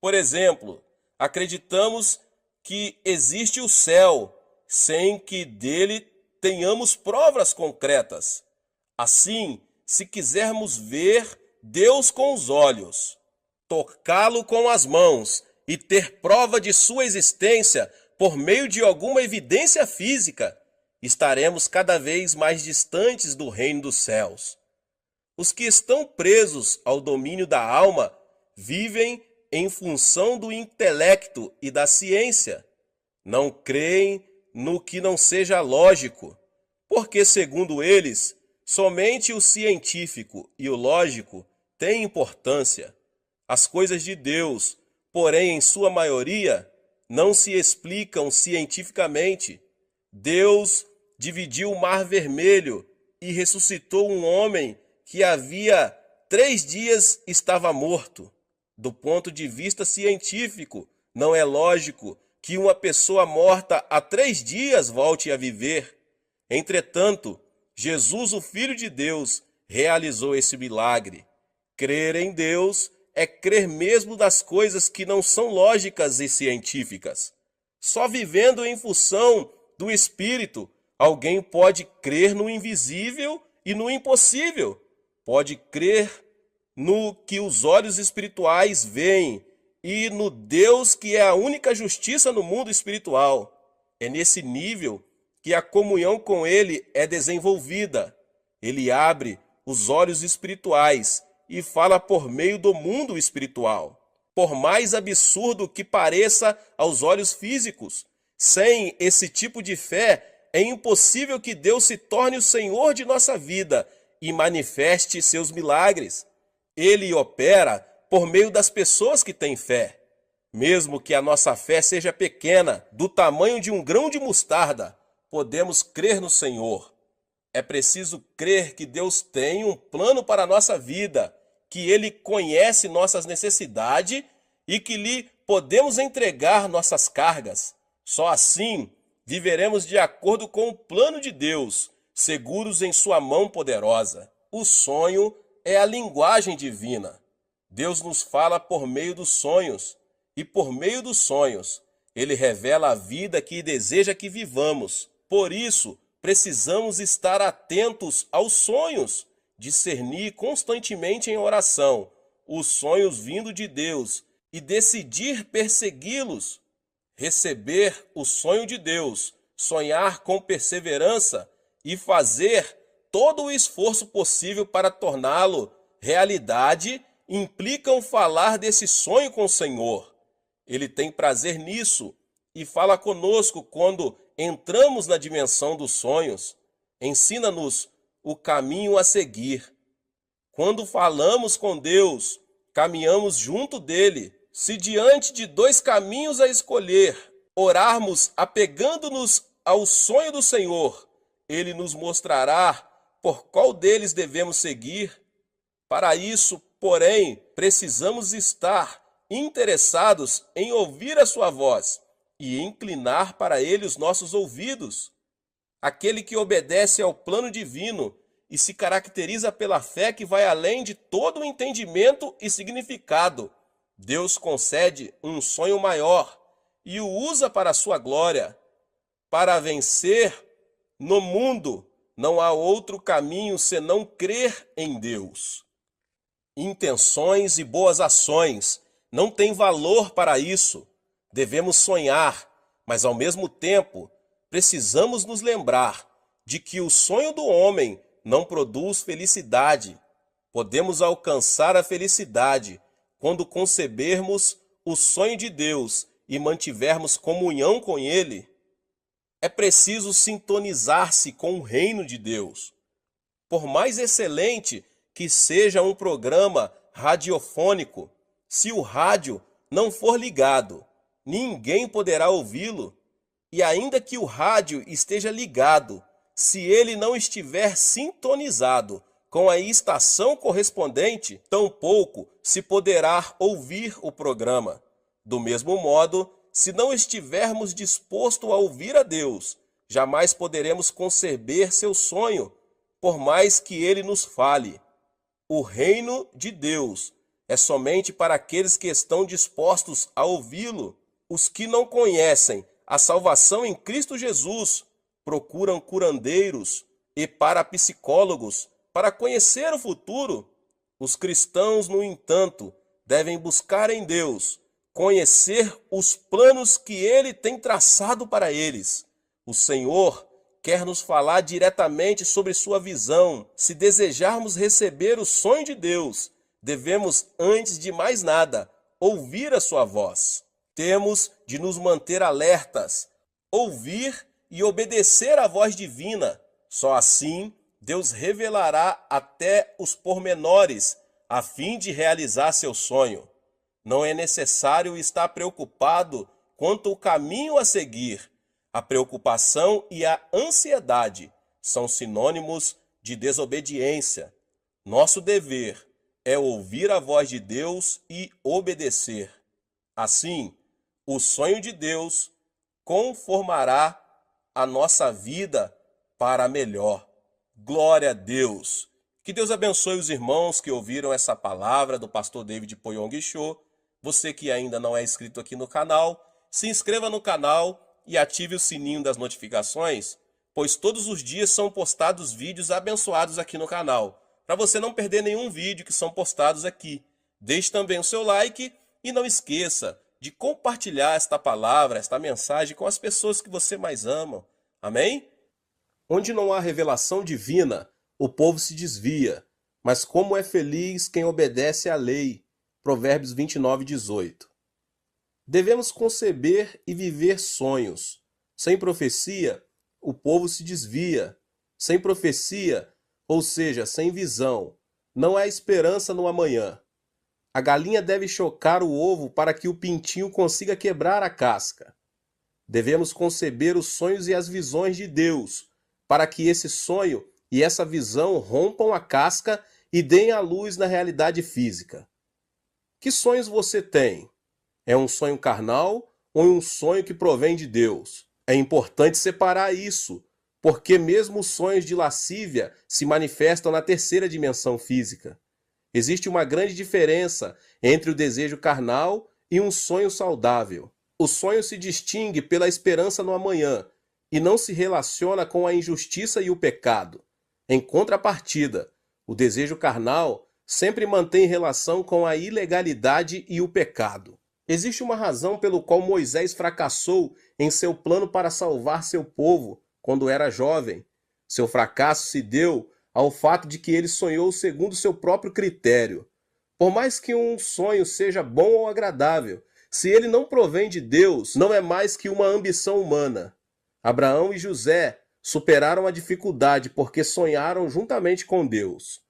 Por exemplo, acreditamos que existe o céu, sem que dele tenhamos provas concretas. Assim, se quisermos ver Deus com os olhos, tocá-lo com as mãos e ter prova de sua existência por meio de alguma evidência física, estaremos cada vez mais distantes do reino dos céus. Os que estão presos ao domínio da alma vivem em função do intelecto e da ciência. Não creem no que não seja lógico, porque, segundo eles, somente o científico e o lógico têm importância. As coisas de Deus, porém, em sua maioria, não se explicam cientificamente. Deus dividiu o Mar Vermelho e ressuscitou um homem que havia 3 dias estava morto. Do ponto de vista científico, não é lógico que uma pessoa morta há 3 dias volte a viver. Entretanto, Jesus, o Filho de Deus, realizou esse milagre. Crer em Deus é crer mesmo das coisas que não são lógicas e científicas. Só vivendo em função do Espírito, alguém pode crer no invisível e no impossível. Pode crer no que os olhos espirituais veem e no Deus que é a única justiça no mundo espiritual. É nesse nível que a comunhão com Ele é desenvolvida. Ele abre os olhos espirituais e fala por meio do mundo espiritual. Por mais absurdo que pareça aos olhos físicos, sem esse tipo de fé, é impossível que Deus se torne o Senhor de nossa vida e manifeste seus milagres. Ele opera por meio das pessoas que têm fé. Mesmo que a nossa fé seja pequena, do tamanho de um grão de mostarda, podemos crer no Senhor. É preciso crer que Deus tem um plano para a nossa vida, que Ele conhece nossas necessidades e que lhe podemos entregar nossas cargas. Só assim viveremos de acordo com o plano de Deus, seguros em sua mão poderosa. O sonho é a linguagem divina. Deus nos fala por meio dos sonhos, e por meio dos sonhos, Ele revela a vida que deseja que vivamos. Por isso, precisamos estar atentos aos sonhos, discernir constantemente em oração os sonhos vindo de Deus e decidir persegui-los. Receber o sonho de Deus, sonhar com perseverança e fazer todo o esforço possível para torná-lo realidade implicam falar desse sonho com o Senhor. Ele tem prazer nisso e fala conosco quando entramos na dimensão dos sonhos. Ensina-nos o caminho a seguir. Quando falamos com Deus, caminhamos junto dele. Se diante de 2 caminhos a escolher, orarmos apegando-nos ao sonho do Senhor, Ele nos mostrará por qual deles devemos seguir. Para isso, porém, precisamos estar interessados em ouvir a sua voz e inclinar para Ele os nossos ouvidos. Aquele que obedece ao plano divino e se caracteriza pela fé que vai além de todo o entendimento e significado. Deus concede um sonho maior e o usa para a sua glória. Para vencer no mundo, não há outro caminho senão crer em Deus. Intenções e boas ações não têm valor para isso. Devemos sonhar, mas ao mesmo tempo precisamos nos lembrar de que o sonho do homem não produz felicidade. Podemos alcançar a felicidade quando concebermos o sonho de Deus e mantivermos comunhão com Ele. É preciso sintonizar-se com o reino de Deus. Por mais excelente que seja um programa radiofônico, se o rádio não for ligado, ninguém poderá ouvi-lo. E ainda que o rádio esteja ligado, Se ele não estiver sintonizado com a estação correspondente, tampouco se poderá ouvir o programa. Do mesmo modo, se não estivermos dispostos a ouvir a Deus, jamais poderemos conceber seu sonho, por mais que ele nos fale. O reino de Deus é somente para aqueles que estão dispostos a ouvi-lo. Os que não conhecem a salvação em Cristo Jesus procuram curandeiros e parapsicólogos para conhecer o futuro. Os cristãos, no entanto, devem buscar em Deus conhecer os planos que ele tem traçado para eles. O Senhor quer nos falar diretamente sobre sua visão. Se desejarmos receber o sonho de Deus, devemos, antes de mais nada, ouvir a sua voz. Temos de nos manter alertas, ouvir e obedecer à voz divina. Só assim Deus revelará até os pormenores a fim de realizar seu sonho. Não é necessário estar preocupado quanto ao caminho a seguir. A preocupação e a ansiedade são sinônimos de desobediência. Nosso dever é ouvir a voz de Deus e obedecer. Assim, o sonho de Deus conformará a nossa vida para melhor. Glória a Deus! Que Deus abençoe os irmãos que ouviram essa palavra do pastor David Poyong Cho. Você que ainda não é inscrito aqui no canal, se inscreva no canal e ative o sininho das notificações, pois todos os dias são postados vídeos abençoados aqui no canal, para você não perder nenhum vídeo que são postados aqui. Deixe também o seu like e não esqueça de compartilhar esta palavra, esta mensagem com as pessoas que você mais ama. Amém? Onde não há revelação divina, o povo se desvia, mas como é feliz quem obedece à lei. Provérbios 29:18. Devemos conceber e viver sonhos. Sem profecia, o povo se desvia. Sem profecia, ou seja, sem visão, não há esperança no amanhã. A galinha deve chocar o ovo para que o pintinho consiga quebrar a casca. Devemos conceber os sonhos e as visões de Deus, para que esse sonho e essa visão rompam a casca e deem a luz na realidade física. Que sonhos você tem? É um sonho carnal ou um sonho que provém de Deus? É importante separar isso, porque mesmo os sonhos de lascívia se manifestam na terceira dimensão física. Existe uma grande diferença entre o desejo carnal e um sonho saudável. O sonho se distingue pela esperança no amanhã e não se relaciona com a injustiça e o pecado. Em contrapartida, o desejo carnal sempre mantém relação com a ilegalidade e o pecado. Existe uma razão pelo qual Moisés fracassou em seu plano para salvar seu povo quando era jovem. Seu fracasso se deu ao fato de que ele sonhou segundo seu próprio critério. Por mais que um sonho seja bom ou agradável, se ele não provém de Deus, não é mais que uma ambição humana. Abraão e José superaram a dificuldade porque sonharam juntamente com Deus.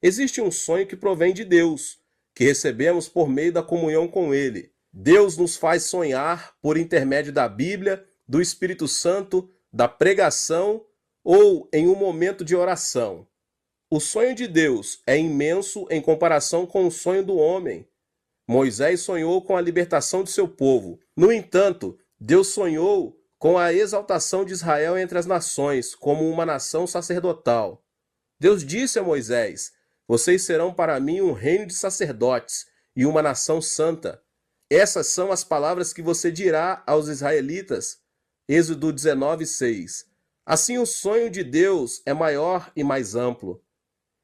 Existe um sonho que provém de Deus, que recebemos por meio da comunhão com Ele. Deus nos faz sonhar por intermédio da Bíblia, do Espírito Santo, da pregação ou em um momento de oração. O sonho de Deus é imenso em comparação com o sonho do homem. Moisés sonhou com a libertação de seu povo. No entanto, Deus sonhou com a exaltação de Israel entre as nações, como uma nação sacerdotal. Deus disse a Moisés: "Vocês serão para mim um reino de sacerdotes e uma nação santa." Essas são as palavras que você dirá aos israelitas. Êxodo 19:6. Assim, o sonho de Deus é maior e mais amplo.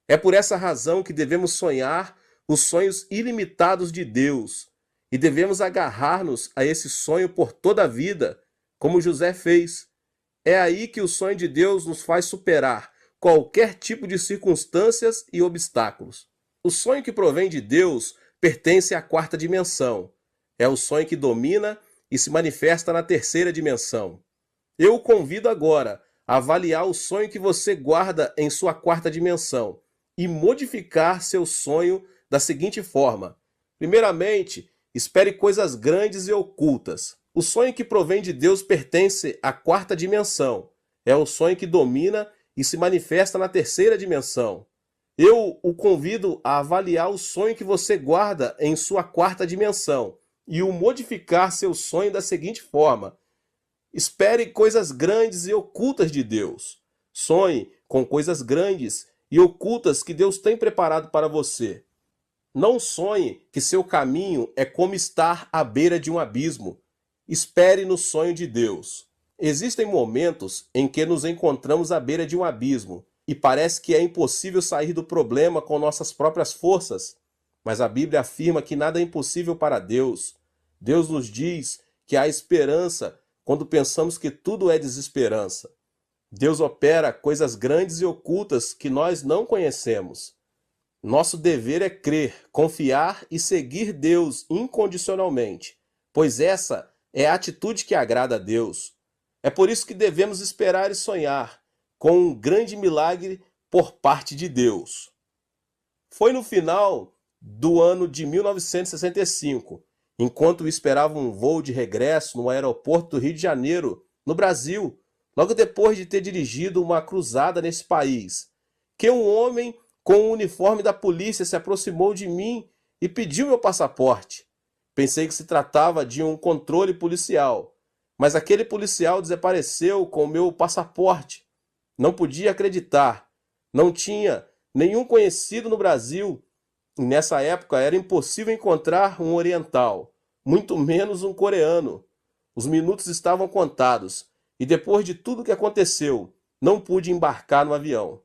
É por essa razão que devemos sonhar os sonhos ilimitados de Deus e devemos agarrar-nos a esse sonho por toda a vida, como José fez. É aí que o sonho de Deus nos faz superar qualquer tipo de circunstâncias e obstáculos. O sonho que provém de Deus pertence à quarta dimensão. É o sonho que domina e se manifesta na terceira dimensão. Eu o convido agora a avaliar o sonho que você guarda em sua quarta dimensão e modificar seu sonho da seguinte forma. Primeiramente, espere coisas grandes e ocultas. O sonho que provém de Deus pertence à quarta dimensão. É um sonho que domina e se manifesta na terceira dimensão. Eu o convido a avaliar o sonho que você guarda em sua quarta dimensão e o modificar seu sonho da seguinte forma: espere coisas grandes e ocultas de Deus. Sonhe com coisas grandes e ocultas que Deus tem preparado para você. Não sonhe que seu caminho é como estar à beira de um abismo. Espere no sonho de Deus. Existem momentos em que nos encontramos à beira de um abismo e parece que é impossível sair do problema com nossas próprias forças. Mas a Bíblia afirma que nada é impossível para Deus. Deus nos diz que há esperança quando pensamos que tudo é desesperança. Deus opera coisas grandes e ocultas que nós não conhecemos. Nosso dever é crer, confiar e seguir Deus incondicionalmente, pois essa é a atitude que agrada a Deus. É por isso que devemos esperar e sonhar com um grande milagre por parte de Deus. Foi no final do ano de 1965, enquanto esperava um voo de regresso no aeroporto do Rio de Janeiro, no Brasil, logo depois de ter dirigido uma cruzada nesse país, que um homem com o uniforme da polícia se aproximou de mim e pediu meu passaporte. Pensei que se tratava de um controle policial, mas aquele policial desapareceu com o meu passaporte. Não podia acreditar. Não tinha nenhum conhecido no Brasil. E nessa época era impossível encontrar um oriental, muito menos um coreano. Os minutos estavam contados e depois de tudo que aconteceu, não pude embarcar no avião.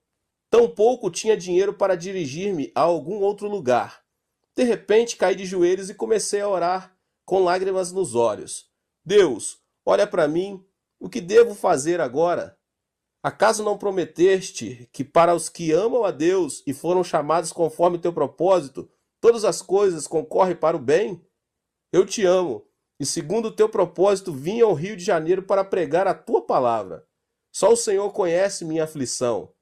Tampouco tinha dinheiro para dirigir-me a algum outro lugar. De repente caí de joelhos e comecei a orar com lágrimas nos olhos. Deus, olha para mim, o que devo fazer agora? Acaso não prometeste que para os que amam a Deus e foram chamados conforme teu propósito, todas as coisas concorrem para o bem? Eu te amo e segundo o teu propósito vim ao Rio de Janeiro para pregar a tua palavra. Só o Senhor conhece minha aflição.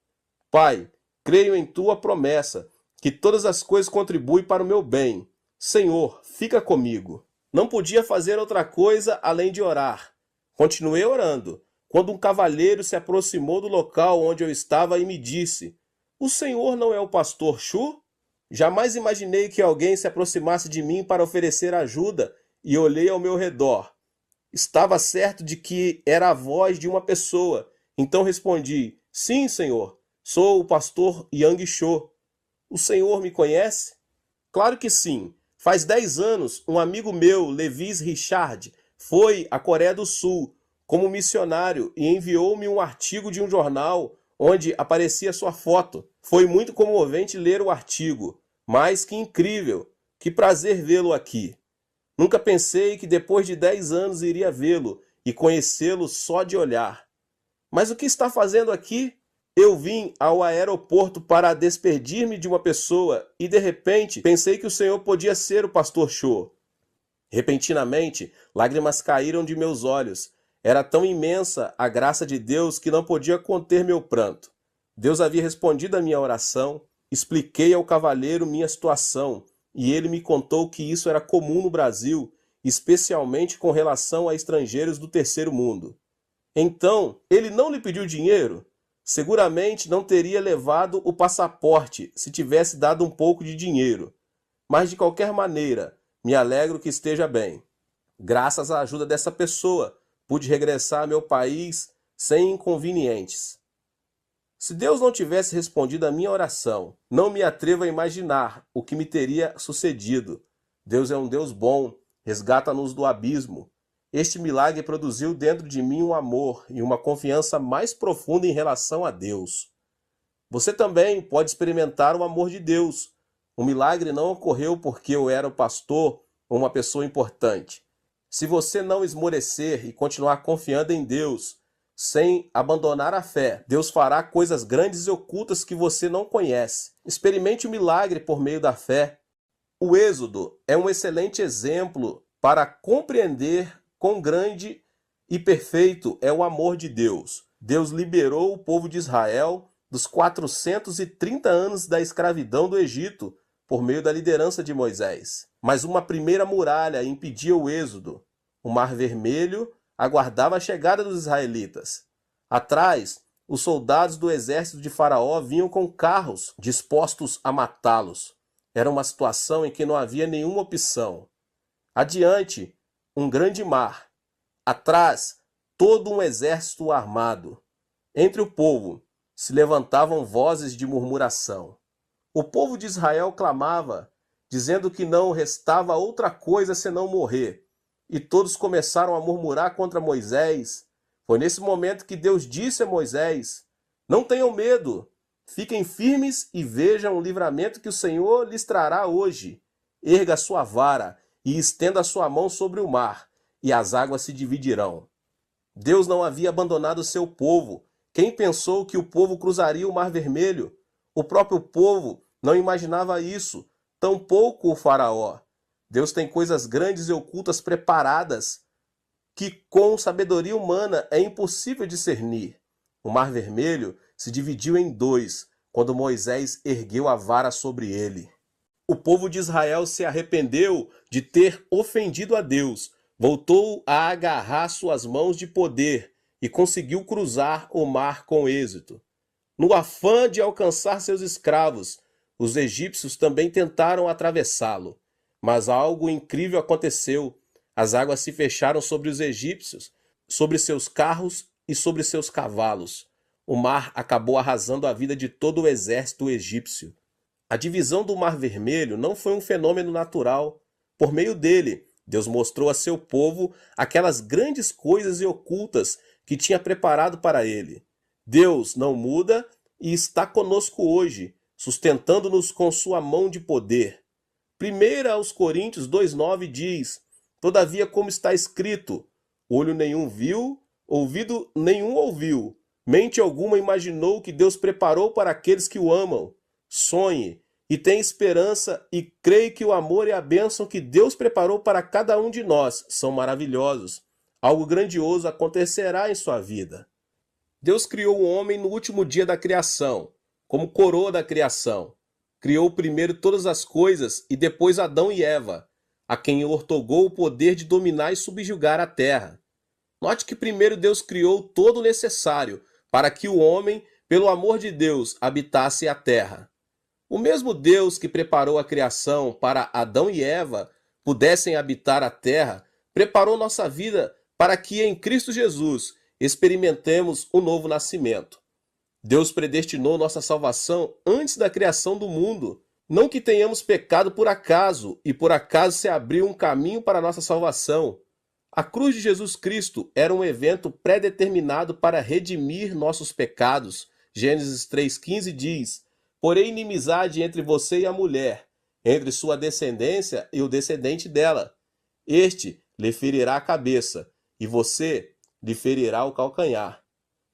Pai, creio em tua promessa, que todas as coisas contribuem para o meu bem. Senhor, fica comigo. Não podia fazer outra coisa além de orar. Continuei orando, quando um cavalheiro se aproximou do local onde eu estava e me disse: o senhor não é o pastor Chu? Jamais imaginei que alguém se aproximasse de mim para oferecer ajuda e olhei ao meu redor. Estava certo de que era a voz de uma pessoa, então respondi: sim, senhor. Sou o pastor Yang Cho. O senhor me conhece? Claro que sim. Faz 10 anos, um amigo meu, Levis Richard, foi à Coreia do Sul como missionário e enviou-me um artigo de um jornal onde aparecia sua foto. Foi muito comovente ler o artigo, mas que incrível, que prazer vê-lo aqui. Nunca pensei que depois de 10 anos iria vê-lo e conhecê-lo só de olhar. Mas o que está fazendo aqui? Eu vim ao aeroporto para despedir-me de uma pessoa e de repente pensei que o senhor podia ser o pastor Cho. Repentinamente, lágrimas caíram de meus olhos. Era tão imensa a graça de Deus que não podia conter meu pranto. Deus havia respondido à minha oração, expliquei ao cavalheiro minha situação e ele me contou que isso era comum no Brasil, especialmente com relação a estrangeiros do terceiro mundo. Então, ele não lhe pediu dinheiro? Seguramente não teria levado o passaporte se tivesse dado um pouco de dinheiro. Mas de qualquer maneira, me alegro que esteja bem. Graças à ajuda dessa pessoa, pude regressar ao meu país sem inconvenientes. Se Deus não tivesse respondido à minha oração, não me atrevo a imaginar o que me teria sucedido. Deus é um Deus bom, resgata-nos do abismo. Este milagre produziu dentro de mim um amor e uma confiança mais profunda em relação a Deus. Você também pode experimentar o amor de Deus. O milagre não ocorreu porque eu era o pastor ou uma pessoa importante. Se você não esmorecer e continuar confiando em Deus, sem abandonar a fé, Deus fará coisas grandes e ocultas que você não conhece. Experimente o milagre por meio da fé. O Êxodo é um excelente exemplo para compreender quão grande e perfeito é o amor de Deus. Deus liberou o povo de Israel dos 430 anos da escravidão do Egito por meio da liderança de Moisés. Mas uma primeira muralha impedia o êxodo. O Mar Vermelho aguardava a chegada dos israelitas. Atrás, os soldados do exército de Faraó vinham com carros dispostos a matá-los. Era uma situação em que não havia nenhuma opção. Adiante, um grande mar. Atrás, todo um exército armado. Entre o povo se levantavam vozes de murmuração. O povo de Israel clamava, dizendo que não restava outra coisa senão morrer. E todos começaram a murmurar contra Moisés. Foi nesse momento que Deus disse a Moisés: não tenham medo, fiquem firmes e vejam o livramento que o Senhor lhes trará hoje. Erga a sua vara e estenda a sua mão sobre o mar, e as águas se dividirão. Deus não havia abandonado o seu povo. Quem pensou que o povo cruzaria o Mar Vermelho? O próprio povo não imaginava isso, tampouco o Faraó. Deus tem coisas grandes e ocultas preparadas que com sabedoria humana é impossível discernir. O Mar Vermelho se dividiu em dois quando Moisés ergueu a vara sobre ele. O povo de Israel se arrependeu de ter ofendido a Deus, voltou a agarrar suas mãos de poder e conseguiu cruzar o mar com êxito. No afã de alcançar seus escravos, os egípcios também tentaram atravessá-lo, mas algo incrível aconteceu. As águas se fecharam sobre os egípcios, sobre seus carros e sobre seus cavalos. O mar acabou arrasando a vida de todo o exército egípcio. A divisão do Mar Vermelho não foi um fenômeno natural. Por meio dele, Deus mostrou a seu povo aquelas grandes coisas e ocultas que tinha preparado para ele. Deus não muda e está conosco hoje, sustentando-nos com sua mão de poder. 1 aos Coríntios 2,9 diz: todavia, como está escrito, olho nenhum viu, ouvido nenhum ouviu, mente alguma imaginou que Deus preparou para aqueles que o amam. Sonhe e tenha esperança e creia que o amor e a bênção que Deus preparou para cada um de nós são maravilhosos. Algo grandioso acontecerá em sua vida. Deus criou o homem no último dia da criação, como coroa da criação. Criou primeiro todas as coisas e depois Adão e Eva, a quem ortogou o poder de dominar e subjugar a terra. Note que primeiro Deus criou todo o necessário para que o homem, pelo amor de Deus, habitasse a terra. O mesmo Deus que preparou a criação para Adão e Eva pudessem habitar a terra, preparou nossa vida para que em Cristo Jesus experimentemos o novo nascimento. Deus predestinou nossa salvação antes da criação do mundo. Não que tenhamos pecado por acaso, e por acaso se abriu um caminho para a nossa salvação. A cruz de Jesus Cristo era um evento pré-determinado para redimir nossos pecados. Gênesis 3,15 diz: porém inimizade entre você e a mulher, entre sua descendência e o descendente dela. Este lhe ferirá a cabeça, e você lhe ferirá o calcanhar.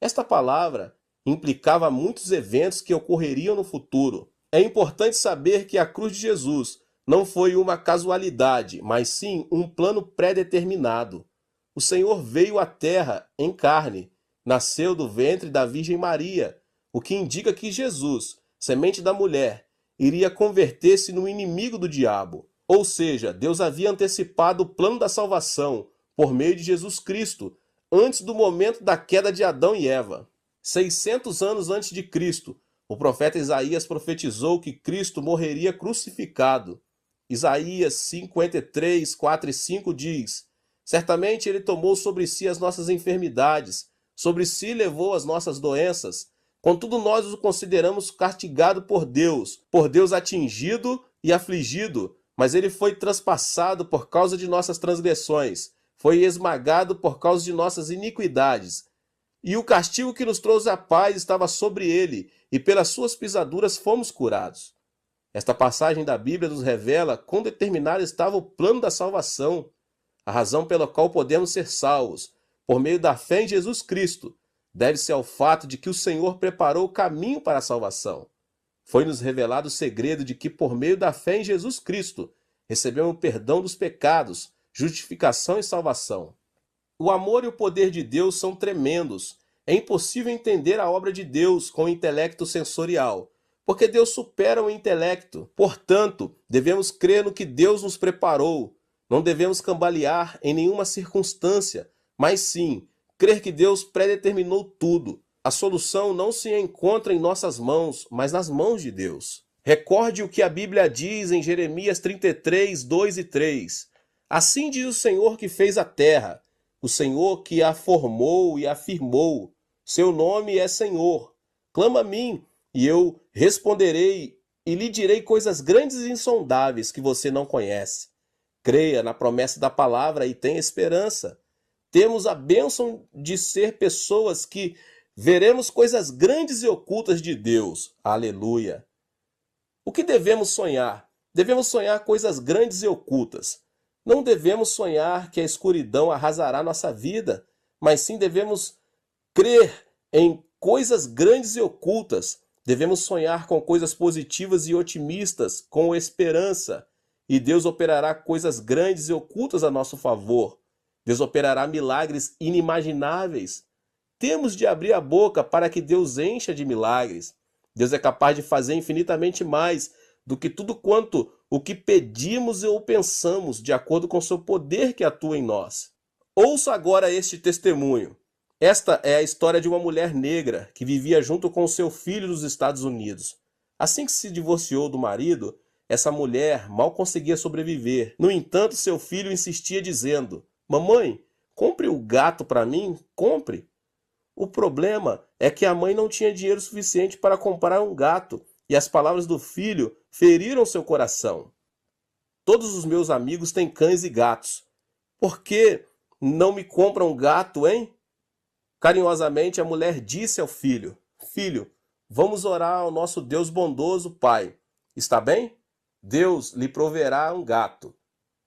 Esta palavra implicava muitos eventos que ocorreriam no futuro. É importante saber que a cruz de Jesus não foi uma casualidade, mas sim um plano pré-determinado. O Senhor veio à terra em carne, nasceu do ventre da Virgem Maria, o que indica que Jesus, semente da mulher, iria converter-se no inimigo do diabo. Ou seja, Deus havia antecipado o plano da salvação por meio de Jesus Cristo, antes do momento da queda de Adão e Eva. 600 anos antes de Cristo, o profeta Isaías profetizou que Cristo morreria crucificado. Isaías 53, 4 e 5 diz: certamente ele tomou sobre si as nossas enfermidades, sobre si levou as nossas doenças. Contudo, nós o consideramos castigado por Deus atingido e afligido, mas ele foi transpassado por causa de nossas transgressões, foi esmagado por causa de nossas iniquidades. E o castigo que nos trouxe a paz estava sobre ele, e pelas suas pisaduras fomos curados. Esta passagem da Bíblia nos revela quão determinado estava o plano da salvação, a razão pela qual podemos ser salvos, por meio da fé em Jesus Cristo, deve-se ao fato de que o Senhor preparou o caminho para a salvação. Foi-nos revelado o segredo de que, por meio da fé em Jesus Cristo, recebemos o perdão dos pecados, justificação e salvação. O amor e o poder de Deus são tremendos. É impossível entender a obra de Deus com o intelecto sensorial, porque Deus supera o intelecto. Portanto, devemos crer no que Deus nos preparou. Não devemos cambalear em nenhuma circunstância, mas sim crer que Deus predeterminou tudo. A solução não se encontra em nossas mãos, mas nas mãos de Deus. Recorde o que a Bíblia diz em Jeremias 33, 2 e 3. Assim diz o Senhor que fez a terra, o Senhor que a formou e a firmou. Seu nome é Senhor. Clama a mim, e eu responderei, e lhe direi coisas grandes e insondáveis que você não conhece. Creia na promessa da palavra e tenha esperança. Temos a bênção de ser pessoas que veremos coisas grandes e ocultas de Deus. Aleluia! O que devemos sonhar? Devemos sonhar coisas grandes e ocultas. Não devemos sonhar que a escuridão arrasará nossa vida, mas sim devemos crer em coisas grandes e ocultas. Devemos sonhar com coisas positivas e otimistas, com esperança. E Deus operará coisas grandes e ocultas a nosso favor. Deus operará milagres inimagináveis. Temos de abrir a boca para que Deus encha de milagres. Deus é capaz de fazer infinitamente mais do que tudo quanto o que pedimos ou pensamos, de acordo com o seu poder que atua em nós. Ouça agora este testemunho. Esta é a história de uma mulher negra que vivia junto com seu filho nos Estados Unidos. Assim que se divorciou do marido, essa mulher mal conseguia sobreviver. No entanto, seu filho insistia dizendo: "Mamãe, compre o gato para mim, compre." O problema é que a mãe não tinha dinheiro suficiente para comprar um gato, e as palavras do filho feriram seu coração. "Todos os meus amigos têm cães e gatos. Por que não me compram um gato, hein?" Carinhosamente a mulher disse ao filho: "Filho, vamos orar ao nosso Deus bondoso, Pai. Está bem? Deus lhe proverá um gato."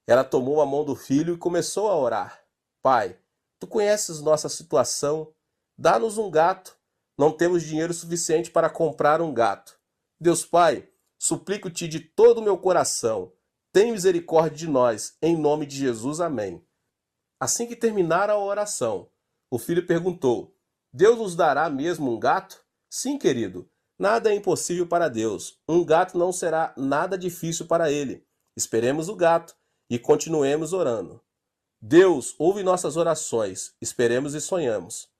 Ela tomou a mão do filho e começou a orar. "Pai, tu conheces nossa situação. Dá-nos um gato. Não temos dinheiro suficiente para comprar um gato. Deus Pai, suplico-te de todo o meu coração. Tem misericórdia de nós. Em nome de Jesus, amém." Assim que terminara a oração, o filho perguntou: "Deus nos dará mesmo um gato?" "Sim, querido. Nada é impossível para Deus. Um gato não será nada difícil para ele. Esperemos o gato e continuemos orando. Deus ouve nossas orações. Esperemos e sonhamos."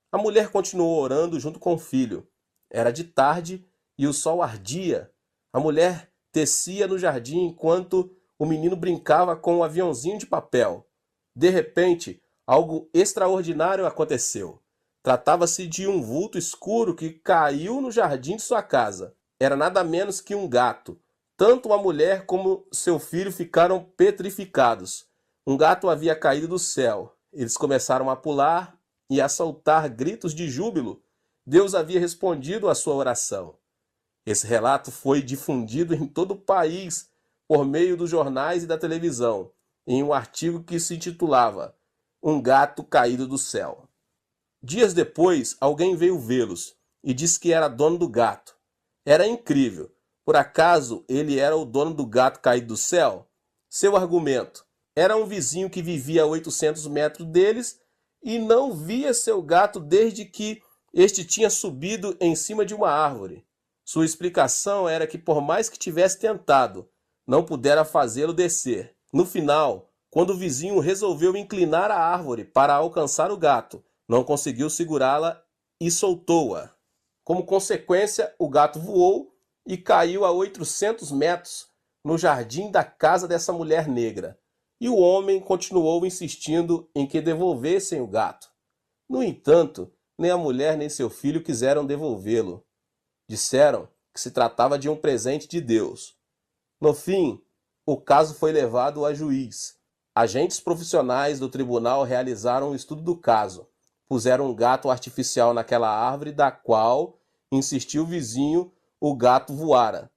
A mulher continuou orando junto com o filho. Era de tarde e o sol ardia. A mulher tecia no jardim enquanto o menino brincava com um aviãozinho de papel. De repente, algo extraordinário aconteceu. Tratava-se de um vulto escuro que caiu no jardim de sua casa. Era nada menos que um gato. Tanto a mulher como seu filho ficaram petrificados. Um gato havia caído do céu. Eles começaram a pular e a soltar gritos de júbilo. Deus havia respondido à sua oração. Esse relato foi difundido em todo o país por meio dos jornais e da televisão, em um artigo que se intitulava "Um gato caído do céu." Dias depois, alguém veio vê-los e disse que era dono do gato. Era incrível. Por acaso ele era o dono do gato caído do céu? Seu argumento: era um vizinho que vivia a 800 metros deles e não via seu gato desde que este tinha subido em cima de uma árvore. Sua explicação era que, por mais que tivesse tentado, não pudera fazê-lo descer. No final, quando o vizinho resolveu inclinar a árvore para alcançar o gato, não conseguiu segurá-la e soltou-a. Como consequência, o gato voou e caiu a 800 metros no jardim da casa dessa mulher negra. E o homem continuou insistindo em que devolvessem o gato. No entanto, nem a mulher nem seu filho quiseram devolvê-lo. Disseram que se tratava de um presente de Deus. No fim, o caso foi levado a juiz. Agentes profissionais do tribunal realizaram um estudo do caso. Puseram um gato artificial naquela árvore da qual, insistiu o vizinho, o gato voara.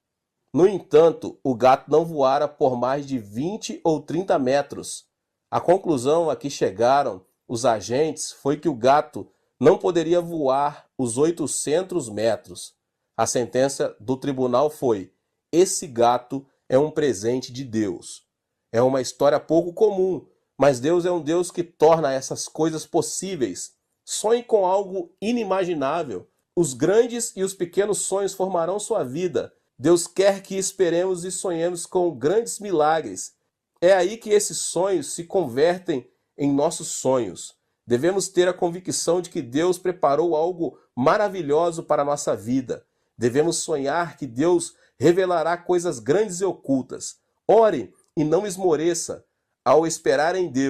No entanto, o gato não voara por mais de 20 ou 30 metros. A conclusão a que chegaram os agentes foi que o gato não poderia voar os 800 metros. A sentença do tribunal foi: esse gato é um presente de Deus. É uma história pouco comum, mas Deus é um Deus que torna essas coisas possíveis. Sonhe com algo inimaginável. Os grandes e os pequenos sonhos formarão sua vida. Deus quer que esperemos e sonhemos com grandes milagres. É aí que esses sonhos se convertem em nossos sonhos. Devemos ter a convicção de que Deus preparou algo maravilhoso para a nossa vida. Devemos sonhar que Deus revelará coisas grandes e ocultas. Ore e não esmoreça ao esperar em Deus.